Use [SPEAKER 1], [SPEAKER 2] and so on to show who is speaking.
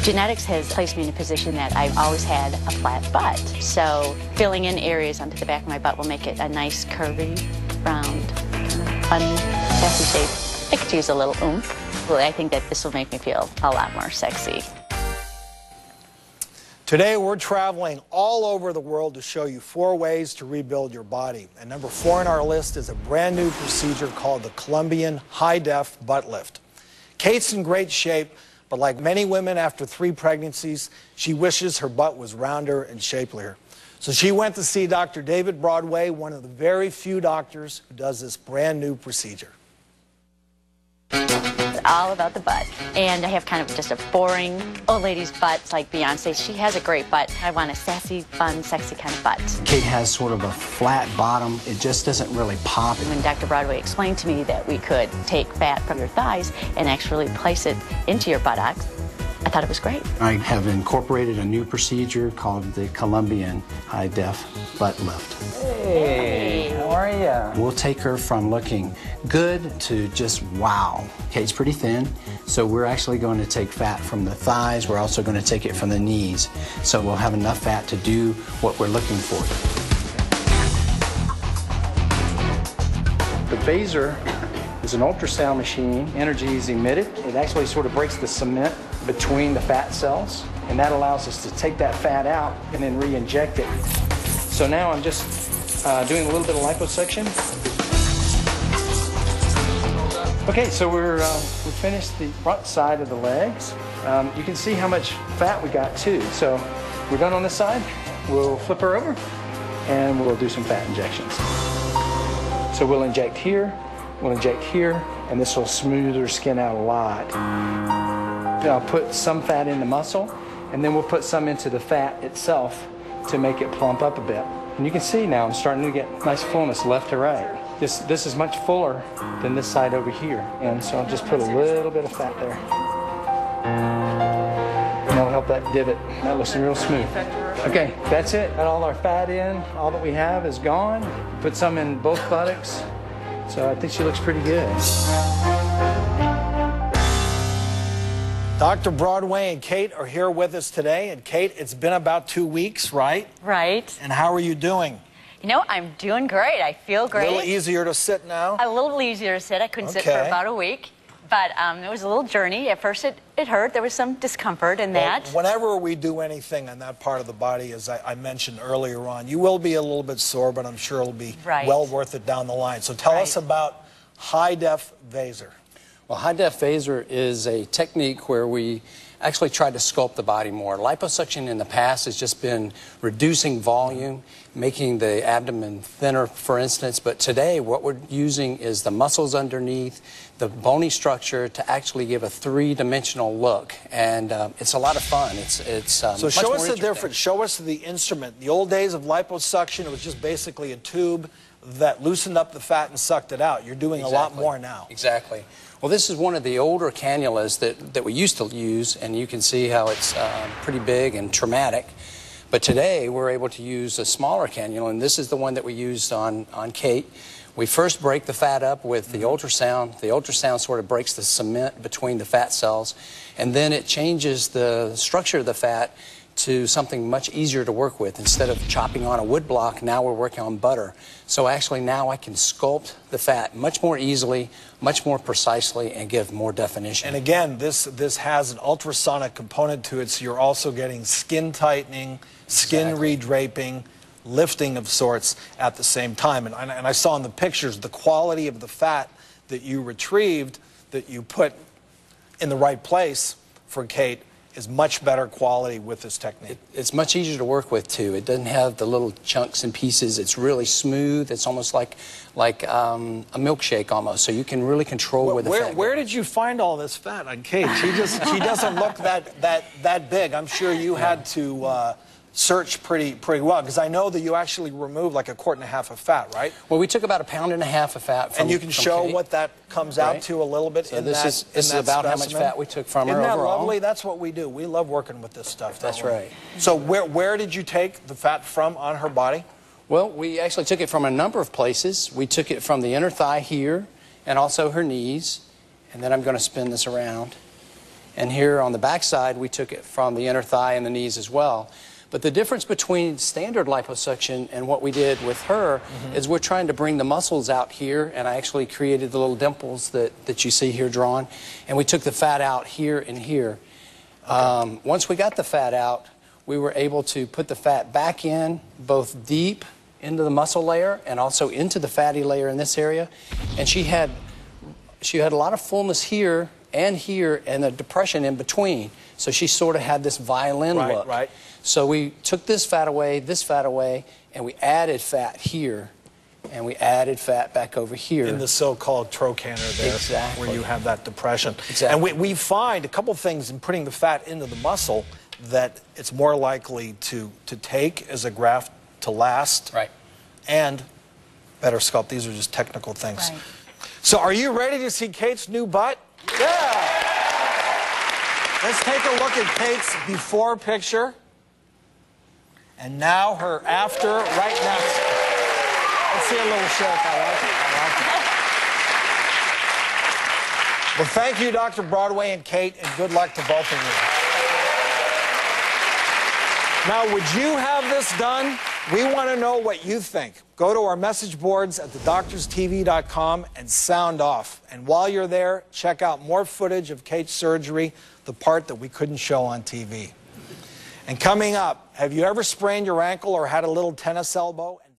[SPEAKER 1] Genetics has placed me in a position that I've always had a flat butt. So filling in areas onto the back of my butt will make it a nice, curvy, round, fun, sassy shape. I could use a little oomph. Well, I think that this will make me feel a lot more sexy.
[SPEAKER 2] Today we're traveling all over the world to show you 4 ways to rebuild your body. And number 4 on our list is a brand new procedure called the Colombian high-def butt lift. Kate's in great shape, but like many women after 3 pregnancies, she wishes her butt was rounder and shapelier. So she went to see Dr. David Broadway, one of the very few doctors who does this brand new procedure.
[SPEAKER 1] All about the butt. And I have kind of just a boring old lady's butt like Beyonce. She has a great butt. I want a sassy, fun, sexy kind of butt.
[SPEAKER 3] Kate has sort of a flat bottom. It just doesn't really pop.
[SPEAKER 1] When Dr. Broadway explained to me that we could take fat from your thighs and actually place it into your buttocks, I thought it was great.
[SPEAKER 3] I have incorporated a new procedure called the Colombian high-def butt lift.
[SPEAKER 4] Hey, how are you?
[SPEAKER 3] We'll take her from looking good to just wow. Kate's pretty thin, so we're actually going to take fat from the thighs. We're also going to take it from the knees, so we'll have enough fat to do what we're looking for. The VASER is an ultrasound machine. Energy is emitted. It actually sort of breaks the cement between the fat cells, and that allows us to take that fat out and then re-inject it. So now I'm just doing a little bit of liposuction. Okay, so we finished the front side of the legs. You can see how much fat we got too. So we're done on this side. We'll flip her over and we'll do some fat injections. So we'll inject here, and this will smooth her skin out a lot. I'll put some fat in the muscle, and then we'll put some into the fat itself to make it plump up a bit. And you can see now I'm starting to get nice fullness left to right. This is much fuller than this side over here. And so I'll just put a little bit of fat there. And that'll help that divot. That looks real smooth. Okay, that's it. Got all our fat in. All that we have is gone. Put some in both buttocks. So I think she looks pretty good.
[SPEAKER 2] Dr. Broadway and Kate are here with us today. And Kate, it's been about 2 weeks, right?
[SPEAKER 1] Right.
[SPEAKER 2] And how are you doing?
[SPEAKER 1] You know, I'm doing great. I feel great.
[SPEAKER 2] A little easier to sit now?
[SPEAKER 1] A little easier to sit. I couldn't sit for about a week. But it was a little journey. At first it hurt. There was some discomfort in that.
[SPEAKER 2] Whenever we do anything on that part of the body, as I mentioned earlier on, you will be a little bit sore, but I'm sure it'll be well worth it down the line. So tell us about high-def VASER.
[SPEAKER 3] Well, high-def VASER is a technique where we actually try to sculpt the body more. Liposuction in the past has just been reducing volume, making the abdomen thinner, for instance. But today, what we're using is the muscles underneath, the bony structure to actually give a 3-dimensional look. And it's a lot of fun.
[SPEAKER 2] So show us the difference. Show us the instrument. The old days of liposuction, it was just basically a tube that loosened up the fat and sucked it out. You're doing a lot more now.
[SPEAKER 3] Exactly. Well, this is one of the older cannulas that we used to use, and you can see how it's pretty big and traumatic. But today, we're able to use a smaller cannula, and this is the one that we used on Kate. We first break the fat up with the ultrasound. The ultrasound sort of breaks the cement between the fat cells, and then it changes the structure of the fat to something much easier to work with. Instead of chopping on a wood block, now we're working on butter. So actually now I can sculpt the fat much more easily, much more precisely, and give more definition.
[SPEAKER 2] And again, this has an ultrasonic component to it, so you're also getting skin tightening, skin redraping, lifting of sorts at the same time. And I saw in the pictures the quality of the fat that you retrieved, that you put in the right place for Kate, is much better quality with this technique.
[SPEAKER 3] It's much easier to work with too. It doesn't have the little chunks and pieces. It's really smooth. It's almost like a milkshake almost. So you can really control where the fat goes.
[SPEAKER 2] Where did you find all this fat on Kate? She doesn't look that big. I'm sure you had to search pretty well, because I know that you actually removed like 1.5 quarts of fat, right?
[SPEAKER 3] Well, we took about 1.5 pounds of fat from
[SPEAKER 2] And you can show
[SPEAKER 3] Kate.
[SPEAKER 2] What that comes out to a little bit.
[SPEAKER 3] So this is about how much fat we took from her overall.
[SPEAKER 2] Isn't that lovely? That's what we do. We love working with this stuff.
[SPEAKER 3] That's right.
[SPEAKER 2] So where did you take the fat from on her body?
[SPEAKER 3] Well, we actually took it from a number of places. We took it from the inner thigh here, and also her knees. And then I'm going to spin this around. And here on the back side, we took it from the inner thigh and the knees as well. But the difference between standard liposuction and what we did with her is we're trying to bring the muscles out here, and I actually created the little dimples that you see here drawn, and we took the fat out here and here. Okay. Once we got the fat out, we were able to put the fat back in, both deep into the muscle layer and also into the fatty layer in this area. And she had a lot of fullness here and a depression in between. So she sort of had this violin look. Right. So we took this fat away, and we added fat here, and we added fat back over here.
[SPEAKER 2] In the so-called trochanter there,
[SPEAKER 3] exactly,
[SPEAKER 2] where you have that depression.
[SPEAKER 3] Exactly.
[SPEAKER 2] And we find a couple things in putting the fat into the muscle that it's more likely to take as a graft to last.
[SPEAKER 3] Right.
[SPEAKER 2] And better sculpt. These are just technical things.
[SPEAKER 1] Right.
[SPEAKER 2] So are you ready to see Kate's new butt? Yeah. Let's take a look at Kate's before picture. And now her after, right now. Let's see a little shake. I like it. Well, thank you, Dr. Broadway and Kate, and good luck to both of you. Now, would you have this done? We want to know what you think. Go to our message boards at thedoctorstv.com and sound off. And while you're there, check out more footage of Kate's surgery, the part that we couldn't show on TV. And coming up, have you ever sprained your ankle or had a little tennis elbow?